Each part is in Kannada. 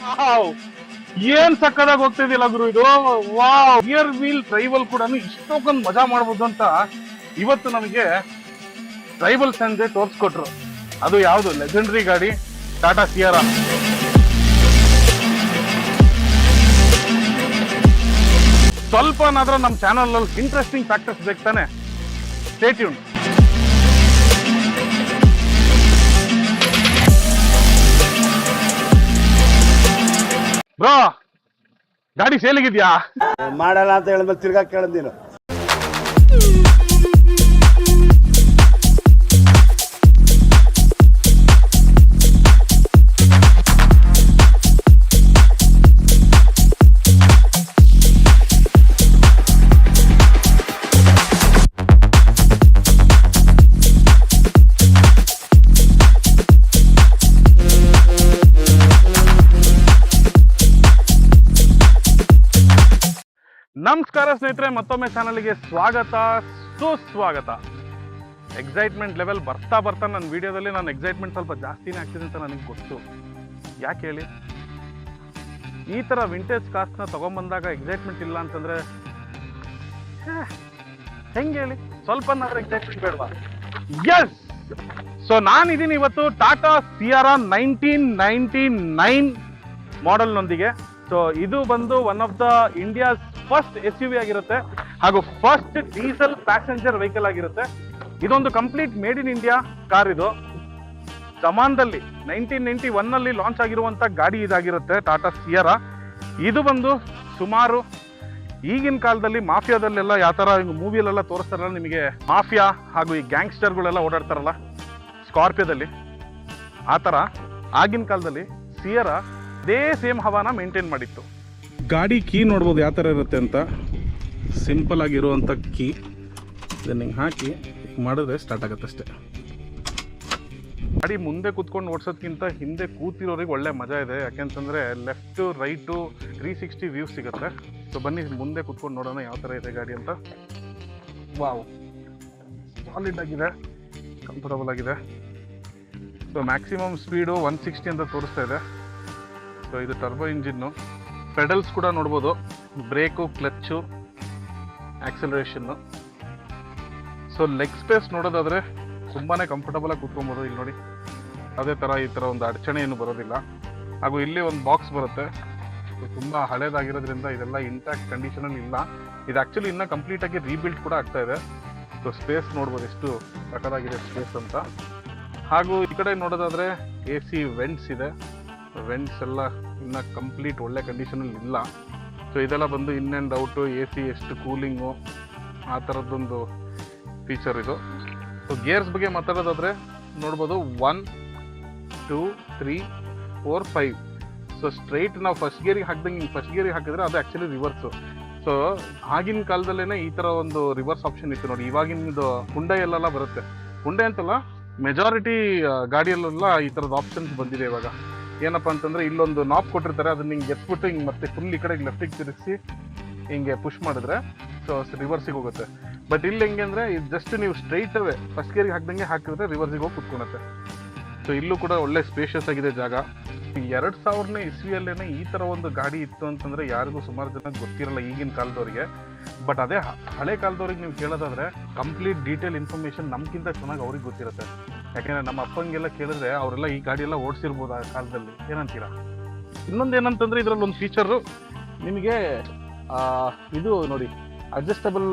ವಾವ್, ಏನ್ ಸಕ್ಕದಾಗಿ ಹೋಗ್ತಿದಿಲ್ಲ ಗುರು ಇದು. ವಾವ್, ರಿಯರ್ ವೀಲ್ ಡ್ರೈವಲ್ ಕೂಡ ಇಷ್ಟೊಂದು ಮಜಾ ಮಾಡ್ಬೋದು ಅಂತ ಇವತ್ತು ನಮಗೆ ಡ್ರೈವಲ್ ಸಂಜೆ ತೋರ್ಸ್ಕೊಟ್ರು. ಅದು ಯಾವುದು ಲೆಜೆಂಡರಿ ಗಾಡಿ ಟಾಟಾ ಸಿಯಾರಾ. ಸ್ವಲ್ಪನಾದ್ರೂ ನಮ್ಮ ಚಾನಲ್ ಅಲ್ಲಿ ಇಂಟ್ರೆಸ್ಟಿಂಗ್ ಫ್ಯಾಕ್ಟರ್ಸ್ ಬೇಕು ತಾನೆ. Stay tune. ಬ್ರೋ, ಗಾಡಿ ಸೇಲಿಗಿದ್ಯಾ? ಮಾಡಲ್ಲ ಅಂತ ಹೇಳಿದ್ಮೇಲೆ ತಿರ್ಗಾ ಕೇಳಿದ್ ನೀನು. ನಮಸ್ಕಾರ ಸ್ನೇಹಿತರೆ, ಮತ್ತೊಮ್ಮೆ ಚಾನಲ್ಗೆ ಸ್ವಾಗತ, ಸುಸ್ವಾಗತ. ಎಕ್ಸೈಟ್ಮೆಂಟ್ ಲೆವೆಲ್ ಬರ್ತಾ ಬರ್ತಾ ನನ್ನ ವಿಡಿಯೋದಲ್ಲಿ ನಾನು ಎಕ್ಸೈಟ್ಮೆಂಟ್ ಸ್ವಲ್ಪ ಜಾಸ್ತಿನೇ ಆಗ್ತಿದೆ ಅಂತ ನನಗೆ ಗೊತ್ತು. ಯಾಕೆ ಹೇಳಿ, ಈ ಥರ ವಿಂಟೇಜ್ ಕಾರ್ಸ್ನ ತೊಗೊಂಬಂದಾಗ ಎಕ್ಸೈಟ್ಮೆಂಟ್ ಇಲ್ಲ ಅಂತಂದರೆ ಹೆಂಗೆ ಹೇಳಿ? ಸ್ವಲ್ಪನಾದ್ರೂ ಎಕ್ಸೈಟ್ಮೆಂಟ್ ಬೇಡವಾ? ಎಸ್, ಸೊ ನಾನಿದ್ದೀನಿ ಇವತ್ತು ಟಾಟಾ ಸಿಯಾರಾ 1999 ಮಾಡೆಲ್ನೊಂದಿಗೆ. ಸೊ ಇದು ಬಂದು one of the India's first SUV ಆಗಿರುತ್ತೆ ಹಾಗೂ ಫಸ್ಟ್ ಡೀಸೆಲ್ ಪ್ಯಾಸೆಂಜರ್ ವೆಹಿಕಲ್ ಆಗಿರುತ್ತೆ. ಇದೊಂದು complete made in India car. ಇದು ಜಮಾನ್ದಲ್ಲಿ 1991 ಲಾಂಚ್ ಆಗಿರುವಂತ ಗಾಡಿ ಇದಾಗಿರುತ್ತೆ ಟಾಟಾ ಸಿಯಾರಾ. ಇದು ಬಂದು ಸುಮಾರು ಈಗಿನ ಕಾಲದಲ್ಲಿ ಮಾಫಿಯಾದಲ್ಲೆಲ್ಲ ಯಾವ ತರ ಮೂವಿಯಲ್ಲೆಲ್ಲ ತೋರಿಸ್ತಾರಲ್ಲ ನಿಮಗೆ, ಮಾಫಿಯಾ ಹಾಗೂ ಈ ಗ್ಯಾಂಗ್ಸ್ಟರ್ಗಳೆಲ್ಲ ಓಡಾಡ್ತಾರಲ್ಲ ಸ್ಕಾರ್ಪಿಯೋದಲ್ಲಿ, ಆ ಥರ ಆಗಿನ ಕಾಲದಲ್ಲಿ ಸಿಯಾರಾ ಅದೇ ಸೇಮ್ ಹವಾನ ಮೇಂಟೈನ್ ಮಾಡಿತ್ತು. ಗಾಡಿ ಕೀ ನೋಡ್ಬೋದು ಯಾವ ಥರ ಇರುತ್ತೆ ಅಂತ. ಸಿಂಪಲ್ ಆಗಿರುವಂಥ ಕೀ ಇದನ್ನು ಹಿಂಗೆ ಹಾಕಿ ಹಿಂಗೆ ಮಾಡಿದ್ರೆ ಸ್ಟಾರ್ಟ್ ಆಗುತ್ತೆ ಅಷ್ಟೇ. ಗಾಡಿ ಮುಂದೆ ಕೂತ್ಕೊಂಡು ಓಡಿಸೋದ್ಕಿಂತ ಹಿಂದೆ ಕೂತಿರೋರಿಗೆ ಒಳ್ಳೆ ಮಜಾ ಇದೆ. ಯಾಕೆಂತಂದರೆ ಲೆಫ್ಟು ರೈಟು 360 ವ್ಯೂ ಸಿಗುತ್ತೆ. ಸೊ ಬನ್ನಿ ಮುಂದೆ ಕೂತ್ಕೊಂಡು ನೋಡೋಣ ಯಾವ ಥರ ಇದೆ ಗಾಡಿ ಅಂತ. ವಾವ್, ಸಾಲಿಡ್ ಆಗಿದೆ, ಕಂಫರ್ಟಬಲ್ ಆಗಿದೆ. ಸೊ ಮ್ಯಾಕ್ಸಿಮಮ್ ಸ್ಪೀಡು 160 ಅಂತ ತೋರಿಸ್ತಾ ಇದೆ. ಸೊ ಇದು ಟರ್ಬೋ ಇಂಜಿನ್ನು. ಪೆಡಲ್ಸ್ ಕೂಡ ನೋಡ್ಬೋದು, brake, clutch, acceleration. So leg space ನೋಡೋದಾದರೆ ತುಂಬಾ ಕಂಫರ್ಟಬಲಾಗಿ ಕೂತ್ಕೊಬೋದು. ಇಲ್ಲಿ ನೋಡಿ, ಅದೇ ಥರ ಈ ಥರ ಒಂದು ಅಡಚಣೆ ಏನು ಬರೋದಿಲ್ಲ. ಹಾಗೂ ಇಲ್ಲಿ ಒಂದು ಬಾಕ್ಸ್ ಬರುತ್ತೆ. ತುಂಬ ಹಳೇದಾಗಿರೋದ್ರಿಂದ ಇದೆಲ್ಲ ಇಂಟ್ಯಾಕ್ಟ್ ಕಂಡೀಷನಲ್ಲಿ ಇಲ್ಲ. ಇದು ಆ್ಯಕ್ಚುಲಿ ಇನ್ನೂ ಕಂಪ್ಲೀಟಾಗಿ ರೀಬಿಲ್ಡ್ ಕೂಡ ಆಗ್ತಾ ಇದೆ. ಸೊ ಸ್ಪೇಸ್ ನೋಡ್ಬೋದು ಎಷ್ಟು ಸಕ್ಕತ್ತಾಗಿದೆ ಸ್ಪೇಸ್ ಅಂತ. ಹಾಗೂ ಈ ಕಡೆ ನೋಡೋದಾದರೆ AC ವೆಂಟ್ಸ್ ಇದೆ. ವೆಂಟ್ಸ್ ಎಲ್ಲ ಇನ್ನೂ ಕಂಪ್ಲೀಟ್ ಒಳ್ಳೆ ಕಂಡೀಷನಲ್ಲಿ ಇಲ್ಲ. ಸೊ ಇದೆಲ್ಲ ಬಂದು ಇನ್ ಆ್ಯಂಡ್ ಔಟು, AC ಎಷ್ಟು ಕೂಲಿಂಗು, ಆ ಥರದ್ದೊಂದು ಫೀಚರ್ ಇದು. ಸೊ ಗೇರ್ಸ್ ಬಗ್ಗೆ ಮಾತಾಡೋದಾದರೆ ನೋಡ್ಬೋದು 1 2 3 4 5. ಸೊ ಸ್ಟ್ರೈಟ್ ನಾವು ಫಸ್ಟ್ ಗೇರಿಗೆ ಹಾಕ್ದಂಗೆ ಫಸ್ಟ್ ಗೇರಿಗೆ ಹಾಕಿದ್ರೆ ಅದು ಆ್ಯಕ್ಚುಲಿ ರಿವರ್ಸು. ಸೊ ಆಗಿನ ಕಾಲದಲ್ಲೇ ಈ ಥರ ಒಂದು ರಿವರ್ಸ್ ಆಪ್ಷನ್ ಇತ್ತು ನೋಡಿ. ಇವಾಗಿನದು ಹುಂಡೈಯಲ್ಲೆಲ್ಲ ಬರುತ್ತೆ, ಹುಂಡೈ ಅಂತಲ್ಲ ಮೆಜಾರಿಟಿ ಗಾಡಿಯಲ್ಲೆಲ್ಲ ಈ ಥರದ ಆಪ್ಷನ್ಸ್ ಬಂದಿದೆ ಇವಾಗ. ಏನಪ್ಪ ಅಂತಂದರೆ ಇಲ್ಲೊಂದು ನಾಪ್ ಕೊಟ್ಟಿರ್ತಾರೆ, ಅದನ್ನ ಹಿಂಗೆ ಎತ್ಬಿಟ್ಟು ಹಿಂಗೆ ಮತ್ತೆ ಫುಲ್ ಈ ಕಡೆಗೆ ಲೆಫ್ಟಿಗೆ ತಿರುಗಿಸಿ ಹಿಂಗೆ ಪುಷ್ ಮಾಡಿದ್ರೆ ಸೊ ರಿವರ್ಸಿಗೆ ಹೋಗುತ್ತೆ. ಬಟ್ ಇಲ್ಲಿ ಹೆಂಗೆ ಅಂದರೆ ಇದು ಜಸ್ಟ್ ನೀವು ಸ್ಟ್ರೈಟ್ ಅವೇ ಫಸ್ಟ್ ಗೇರಿಗೆ ಹಾಕ್ದಂಗೆ ಹಾಕಿದ್ರೆ ರಿವರ್ಸಿಗೆ ಹೋಗಿ ಕುತ್ಕೊಳುತ್ತೆ. ಸೊ ಇಲ್ಲೂ ಕೂಡ ಒಳ್ಳೆ ಸ್ಪೇಷಿಯಸ್ ಆಗಿದೆ ಜಾಗ. 2000ನೇ ಇಸ್ವಿಯಲ್ಲೇನೆ ಈ ಥರ ಒಂದು ಗಾಡಿ ಇತ್ತು ಅಂತಂದರೆ ಯಾರಿಗೂ ಸುಮಾರು ಜನ ಗೊತ್ತಿರಲ್ಲ ಈಗಿನ ಕಾಲದವ್ರಿಗೆ. ಬಟ್ ಅದೇ ಹಳೆ ಕಾಲದವ್ರಿಗೆ ನೀವು ಕೇಳೋದಾದರೆ ಕಂಪ್ಲೀಟ್ ಡೀಟೇಲ್ ಇನ್ಫಾರ್ಮೇಷನ್ ನಮ್ಗಿಂತ ಚೆನ್ನಾಗಿ ಅವ್ರಿಗೆ ಗೊತ್ತಿರುತ್ತೆ. ಯಾಕೆಂದರೆ ನಮ್ಮ ಅಪ್ಪಂಗೆಲ್ಲ ಕೇಳಿದ್ರೆ ಅವರೆಲ್ಲ ಈ ಗಾಡಿ ಎಲ್ಲ ಓಡಿಸಿರ್ಬೋದು ಆ ಕಾಲದಲ್ಲಿ. ಏನಂತೀರಾ? ಇನ್ನೊಂದು ಏನಂತಂದರೆ ಇದರಲ್ಲಿ ಒಂದು ಫೀಚರು ನಿಮಗೆ ಇದು ನೋಡಿ, ಅಡ್ಜಸ್ಟಬಲ್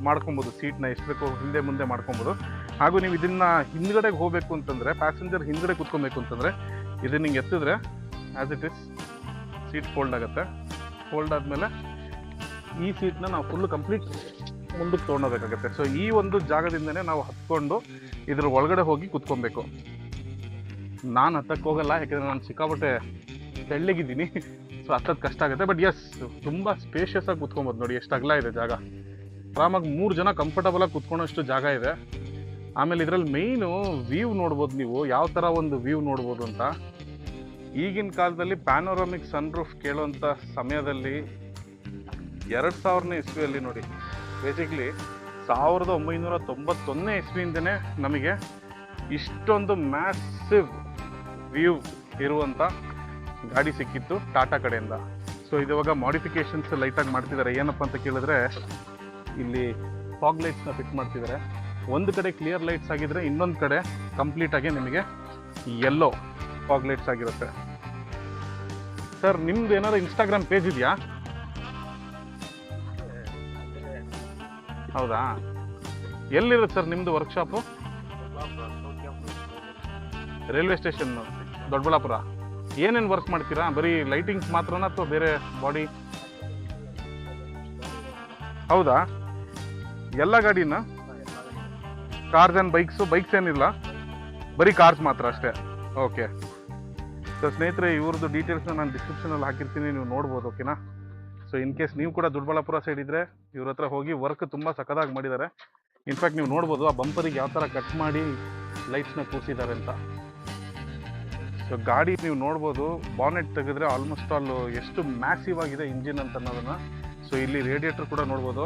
ಮಾಡ್ಕೊಬೋದು. ಸೀಟ್ನ ಎಷ್ಟು ಬೇಕೋ ಹಿಂದೆ ಮುಂದೆ ಮಾಡ್ಕೊಬೋದು. ಹಾಗೂ ನೀವು ಇದನ್ನು ಹಿಂದ್ಗಡೆಗೆ ಹೋಗಬೇಕು ಅಂತಂದರೆ, ಪ್ಯಾಸೆಂಜರ್ ಹಿಂದ್ಗಡೆ ಕೂತ್ಕೊಬೇಕು ಅಂತಂದರೆ ಇದನ್ನು ಹಿಂಗೆ ಎತ್ತಿದ್ರೆ as it is seat fold ಆಗುತ್ತೆ. ಫೋಲ್ಡ್ ಆದಮೇಲೆ ಈ ಸೀಟ್ನ ನಾವು ಫುಲ್ಲು ಕಂಪ್ಲೀಟ್ ಮುಂದಕ್ಕೆ ತೊಗೊಂಡೋಗ್ಬೇಕಾಗತ್ತೆ. ಸೊ ಈ ಒಂದು ಜಾಗದಿಂದನೇ ನಾವು ಹತ್ಕೊಂಡು ಇದ್ರ ಒಳಗಡೆ ಹೋಗಿ ಕೂತ್ಕೊಬೇಕು. ನಾನು ಹತ್ತಕ್ಕೆ ಹೋಗಲ್ಲ, ಯಾಕೆಂದರೆ ನಾನು ಸಿಕ್ಕಾಪಟ್ಟೆ ತೆಳ್ಳಗಿದ್ದೀನಿ. ಸೊ ಹತ್ತೋದು ಕಷ್ಟ ಆಗುತ್ತೆ. ಬಟ್ ಎಸ್, ತುಂಬ ಸ್ಪೇಷಿಯಸ್ ಆಗಿ ಕೂತ್ಕೊಬೋದು. ನೋಡಿ ಎಷ್ಟು ಅಗಲ ಇದೆ ಜಾಗ. ಆರಾಮಾಗಿ 3 ಜನ ಕಂಫರ್ಟಬಲಾಗಿ ಕೂತ್ಕೊಳ್ಳೋಷ್ಟು ಜಾಗ ಇದೆ. ಆಮೇಲೆ ಇದರಲ್ಲಿ ಮೇಯ್ನು ವ್ಯೂ ನೋಡ್ಬೋದು ನೀವು, ಯಾವ ಥರ ಒಂದು ವ್ಯೂ ನೋಡ್ಬೋದು ಅಂತ. ಈಗಿನ ಕಾಲದಲ್ಲಿ ಪ್ಯಾನೋರಾಮಿಕ್ ಸನ್ರೂಫ್ ಕೇಳೋಂಥ ಸಮಯದಲ್ಲಿ 2000ನೇ ಇಸ್ವಿಯಲ್ಲಿ ನೋಡಿ, ಬೇಸಿಕ್ಲಿ 1991ನೇ ಇಸ್ವಿಯಿಂದನೇ ನಮಗೆ ಇಷ್ಟೊಂದು ಮ್ಯಾಸಿವ್ ವ್ಯೂ ಇರುವಂಥ ಗಾಡಿ ಸಿಕ್ಕಿತ್ತು ಟಾಟಾ ಕಡೆಯಿಂದ. ಸೊ ಇದು ಇವಾಗ ಮಾಡಿಫಿಕೇಶನ್ಸ್ ಲೈಟಾಗಿ ಮಾಡ್ತಿದ್ದಾರೆ. ಏನಪ್ಪ ಅಂತ ಕೇಳಿದ್ರೆ ಇಲ್ಲಿ ಫಾಗ್ ಲೈಟ್ಸ್ನ ಫಿಟ್ ಮಾಡ್ತಿದ್ದಾರೆ. ಒಂದು ಕಡೆ ಕ್ಲಿಯರ್ ಲೈಟ್ಸ್ ಆಗಿದ್ರೆ ಇನ್ನೊಂದು ಕಡೆ ಕಂಪ್ಲೀಟಾಗಿ ನಿಮಗೆ ಯೆಲ್ಲೋ ಫಾಗ್ ಲೈಟ್ಸ್ ಆಗಿರುತ್ತೆ. ಸರ್ ನಿಮ್ದು ಏನಾದ್ರು ಇನ್ಸ್ಟಾಗ್ರಾಮ್ ಪೇಜ್ ಇದೆಯಾ? ಹೌದಾ, ಎಲ್ಲಿರುತ್ತೆ ಸರ್ ನಿಮ್ಮದು ವರ್ಕ್ಶಾಪು? Railway station Doddaballapura. ಏನೇನು ವರ್ಕ್ ಮಾಡ್ತೀರಾ? ಬರೀ ಲೈಟಿಂಗ್ಸ್ ಮಾತ್ರನಾ ಅಥವಾ ಬೇರೆ ಬಾಡಿ? ಹೌದಾ, ಎಲ್ಲ ಗಾಡಿನ? ಕಾರ್ಸ್ ಆ್ಯಂಡ್ ಬೈಕ್ಸ್ ಏನಿಲ್ಲ, ಬರೀ ಕಾರ್ಸ್ ಮಾತ್ರ ಅಷ್ಟೇ. ಓಕೆ. ಸೊ ಸ್ನೇಹಿತರೆ, ಇವ್ರದ್ದು ಡೀಟೇಲ್ಸ್ನ ನಾನು ಡಿಸ್ಕ್ರಿಪ್ಷನಲ್ಲಿ ಹಾಕಿರ್ತೀನಿ, ನೀವು ನೋಡ್ಬೋದು. ಓಕೆನಾ? ಸೊ ಇನ್ ಕೇಸ್ ನೀವು ಕೂಡ ದೊಡ್ಡಬಳ್ಳಾಪುರ ಸೈಡ್ ಇದ್ದರೆ ಇವ್ರ ಹತ್ರ ಹೋಗಿ, ವರ್ಕ್ ತುಂಬ ಸಖತ್ತಾಗಿ ಮಾಡಿದ್ದಾರೆ. ಇನ್ಫ್ಯಾಕ್ಟ್ ನೀವು ನೋಡ್ಬೋದು ಆ ಬಂಪರಿಗೆ ಯಾವ ಥರ ಕಟ್ ಮಾಡಿ ಲೈಟ್ಸ್ನ ಕೂರಿಸಿದ್ದಾರೆ ಅಂತ. ಸೊ ಗಾಡಿ ನೀವು ನೋಡ್ಬೋದು, ಬಾನೆಟ್ ತೆಗೆದ್ರೆ ಆಲ್ಮೋಸ್ಟ್ ಆಲ್ ಎಷ್ಟು ಮ್ಯಾಸಿವ್ ಆಗಿದೆ ಇಂಜಿನ್ ಅಂತ ಅನ್ನೋದನ್ನು. ಸೊ ಇಲ್ಲಿ ರೇಡಿಯೇಟರ್ ಕೂಡ ನೋಡ್ಬೋದು.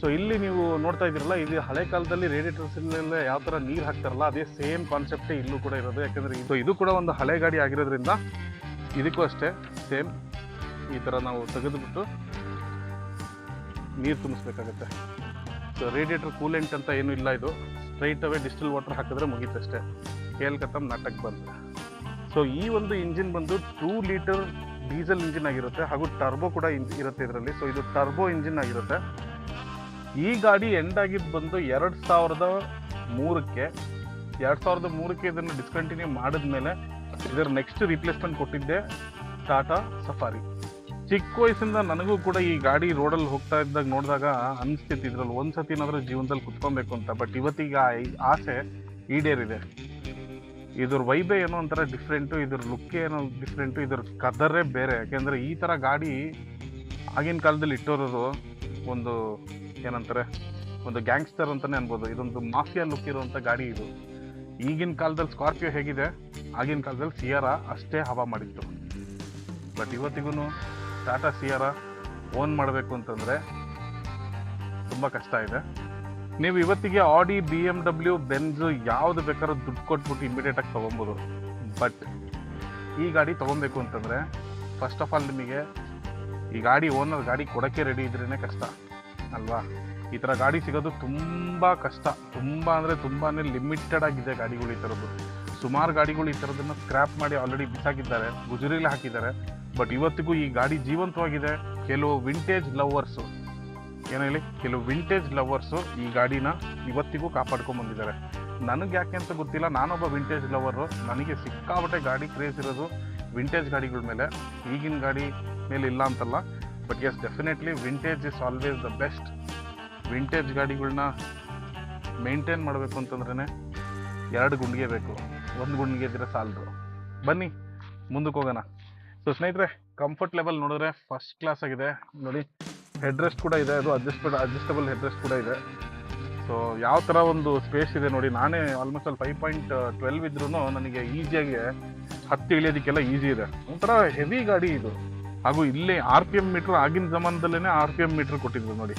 ಸೊ ಇಲ್ಲಿ ನೀವು ನೋಡ್ತಾ ಇದ್ದೀರಲ್ಲ, ಇದು ಹಳೆ ಕಾಲದಲ್ಲಿ ರೇಡಿಯೇಟರ್ಸ್ನೆಲ್ಲ ಯಾವ ಥರ ನೀರು ಹಾಕ್ತಾರಲ್ಲ, ಅದೇ ಸೇಮ್ ಕಾನ್ಸೆಪ್ಟೇ ಇಲ್ಲೂ ಕೂಡ ಇರೋದು. ಯಾಕೆಂದರೆ ಇದು ಕೂಡ ಒಂದು ಹಳೆ ಗಾಡಿ ಆಗಿರೋದ್ರಿಂದ ಇದಕ್ಕೂ ಅಷ್ಟೇ ಸೇಮ್ ಈ ಥರ ನಾವು ತೆಗೆದುಬಿಟ್ಟು ನೀರು ತುಂಬಿಸ್ಬೇಕಾಗತ್ತೆ. ಸೊ ರೇಡಿಯೇಟರ್ ಕೂಲೆಂಟ್ ಅಂತ ಏನೂ ಇಲ್ಲ, ಇದು ಸ್ಟ್ರೈಟ್ ಅವೇ ಡಿಸ್ಟಿಲ್ ವಾಟರ್ ಹಾಕಿದ್ರೆ ಮುಗೀತಷ್ಟೇ. ಕೇಲ್ಕತ್ತಮ್ ನಾಟಕ್ ಬಂದು. ಸೊ ಈ ಒಂದು ಇಂಜಿನ್ ಬಂದು 2 ಲೀಟರ್ ಡೀಸೆಲ್ ಇಂಜಿನ್ ಆಗಿರುತ್ತೆ, ಹಾಗೂ ಟರ್ಬೋ ಕೂಡ ಇರುತ್ತೆ ಇದರಲ್ಲಿ. ಸೊ ಇದು ಟರ್ಬೋ ಇಂಜಿನ್ ಆಗಿರುತ್ತೆ. ಈ ಗಾಡಿ ಎಂಡ್ ಆಗಿದ್ದು ಬಂದು 2003ಕ್ಕೆ. 2003ಕ್ಕೆ ಇದನ್ನು ಡಿಸ್ಕಂಟಿನ್ಯೂ ಮಾಡಿದ್ಮೇಲೆ ಇದರ ನೆಕ್ಸ್ಟ್ ರಿಪ್ಲೇಸ್ಮೆಂಟ್ ಕೊಟ್ಟಿದ್ದೆ ಟಾಟಾ ಸಫಾರಿ. ಚಿಕ್ಕ ವಯಸ್ಸಿಂದ ನನಗೂ ಕೂಡ ಈ ಗಾಡಿ ರೋಡಲ್ಲಿ ಹೋಗ್ತಾ ಇದ್ದಾಗ ನೋಡಿದಾಗ ಅನಿಸ್ತಿತ್ತು ಇದರಲ್ಲಿ ಒಂದು ಸತಿನಾದರೂ ಜೀವನದಲ್ಲಿ ಕುತ್ಕೊಬೇಕು ಅಂತ. ಬಟ್ ಇವತ್ತೀಗ ಈ ಆಸೆ ಈಡೇರಿದೆ. ಇದ್ರ ವೈಬೇ ಏನೋ ಒಂಥರ ಡಿಫ್ರೆಂಟು, ಇದ್ರ ಲುಕ್ಕೇ ಏನೋ ಡಿಫ್ರೆಂಟು, ಇದ್ರ ಕದರೇ ಬೇರೆ. ಯಾಕೆಂದರೆ ಈ ಥರ ಗಾಡಿ ಆಗಿನ ಕಾಲದಲ್ಲಿ ಇಟ್ಟಿರೋದು ಒಂದು ಏನಂತಾರೆ, ಒಂದು ಗ್ಯಾಂಗ್ಸ್ಟರ್ ಅಂತಲೇ ಅನ್ಬೋದು. ಇದೊಂದು ಮಾಫಿಯಾ ಲುಕ್ ಇರುವಂಥ ಗಾಡಿ ಇದು. ಈಗಿನ ಕಾಲದಲ್ಲಿ ಸ್ಕಾರ್ಪಿಯೋ ಹೇಗಿದೆ, ಆಗಿನ ಕಾಲದಲ್ಲಿ ಸಿಯಾರಾ ಅಷ್ಟೇ ಹವಾ ಮಾಡಿತ್ತು. ಬಟ್ ಇವತ್ತಿಗೂ ಟಾಟಾ ಸಿಯಾರಾ ಓನ್ ಮಾಡಬೇಕು ಅಂತಂದರೆ ತುಂಬ ಕಷ್ಟ ಇದೆ. ನೀವು ಇವತ್ತಿಗೆ ಆಡಿ, BMW, ಬೆನ್ಝು ಯಾವುದು ಬೇಕಾದ್ರೂ ದುಡ್ಡು ಕೊಟ್ಬಿಟ್ಟು ಇಮಿಡಿಯೇಟಾಗಿ ತೊಗೊಬೋದು. ಬಟ್ ಈ ಗಾಡಿ ತೊಗೊಬೇಕು ಅಂತಂದರೆ ಫಸ್ಟ್ ಆಫ್ ಆಲ್ ನಿಮಗೆ ಈ ಗಾಡಿ ಓನರ್ ಗಾಡಿ ಕೊಡೋಕ್ಕೆ ರೆಡಿ ಇದ್ರೇ ಕಷ್ಟ ಅಲ್ವಾ? ಈ ಥರ ಗಾಡಿ ಸಿಗೋದು ತುಂಬ ಕಷ್ಟ. ತುಂಬ ಅಂದರೆ ತುಂಬಾ ಲಿಮಿಟೆಡ್ ಆಗಿದೆ ಗಾಡಿಗಳು ಈ ಥರದ್ದು. ಸುಮಾರು ಗಾಡಿಗಳು ಈ ಥರದನ್ನು ಸ್ಕ್ರ್ಯಾಪ್ ಮಾಡಿ ಆಲ್ರೆಡಿ ಬಿಸಾಕಿದ್ದಾರೆ, ಗುಜರಿಲಿ ಹಾಕಿದ್ದಾರೆ. ಬಟ್ ಇವತ್ತಿಗೂ ಈ ಗಾಡಿ ಜೀವಂತವಾಗಿದೆ. ಕೆಲವು ವಿಂಟೇಜ್ ಲವರ್ಸು ಕೆಲವು ವಿಂಟೇಜ್ ಲವರ್ಸು ಈ ಗಾಡಿನ ಇವತ್ತಿಗೂ ಕಾಪಾಡ್ಕೊಂಡ್ಬಂದಿದ್ದಾರೆ. ನನಗೆ ಯಾಕೆ ಅಂತ ಗೊತ್ತಿಲ್ಲ, ನಾನೊಬ್ಬ ವಿಂಟೇಜ್ ಲವರು. ನನಗೆ ಸಿಕ್ಕಾಪಟ್ಟೆ ಗಾಡಿ ಕ್ರೇಜ್ ಇರೋದು ವಿಂಟೇಜ್ ಗಾಡಿಗಳ ಮೇಲೆ, ಈಗಿನ ಗಾಡಿ ಮೇಲೆ ಇಲ್ಲ ಅಂತಲ್ಲ. But yes, definitely vintage is always the best. Vintage ಗಾಡಿಗಳನ್ನ ಮೇಂಟೈನ್ ಮಾಡಬೇಕು ಅಂತಂದ್ರೇ 2 ಗುಂಡಿಗೆ ಬೇಕು, 1 ಗುಂಡಿಗೆ ಇದ್ದರೆ ಸಾಲದು. ಬನ್ನಿ ಮುಂದಕ್ಕೆ ಹೋಗೋಣ. ಸೊ ಸ್ನೇಹಿತರೆ, ಕಂಫರ್ಟ್ ಲೆವೆಲ್ ನೋಡಿದ್ರೆ ಫಸ್ಟ್ ಕ್ಲಾಸ್ ಆಗಿದೆ ನೋಡಿ. ಹೆಡ್ ರೆಸ್ಟ್ ಕೂಡ ಇದೆ, ಅದು ಅಡ್ಜಸ್ಟಬಲ್ ಹೆಡ್ ರೆಸ್ಟ್ ಕೂಡ ಇದೆ. ಸೊ ಯಾವ ಥರ ಒಂದು ಸ್ಪೇಸ್ ಇದೆ ನೋಡಿ. ನಾನೇ ಆಲ್ಮೋಸ್ಟ್ ಅಲ್ಲಿ 5.12 ಇದ್ರೂ ನನಗೆ ಈಸಿಯಾಗಿ ಹತ್ತಿ ಇಳಿಯೋದಕ್ಕೆಲ್ಲ ಈಸಿ ಇದೆ. ಒಂಥರ ಹೆವಿ ಗಾಡಿ ಇದು. ಹಾಗೂ ಇಲ್ಲಿ RPM ಮೀಟ್ರ್ ಆಗಿನ ಜಮಾನದಲ್ಲೇ RPM ಮೀಟ್ರ್ ಕೊಟ್ಟಿದ್ರು ನೋಡಿ.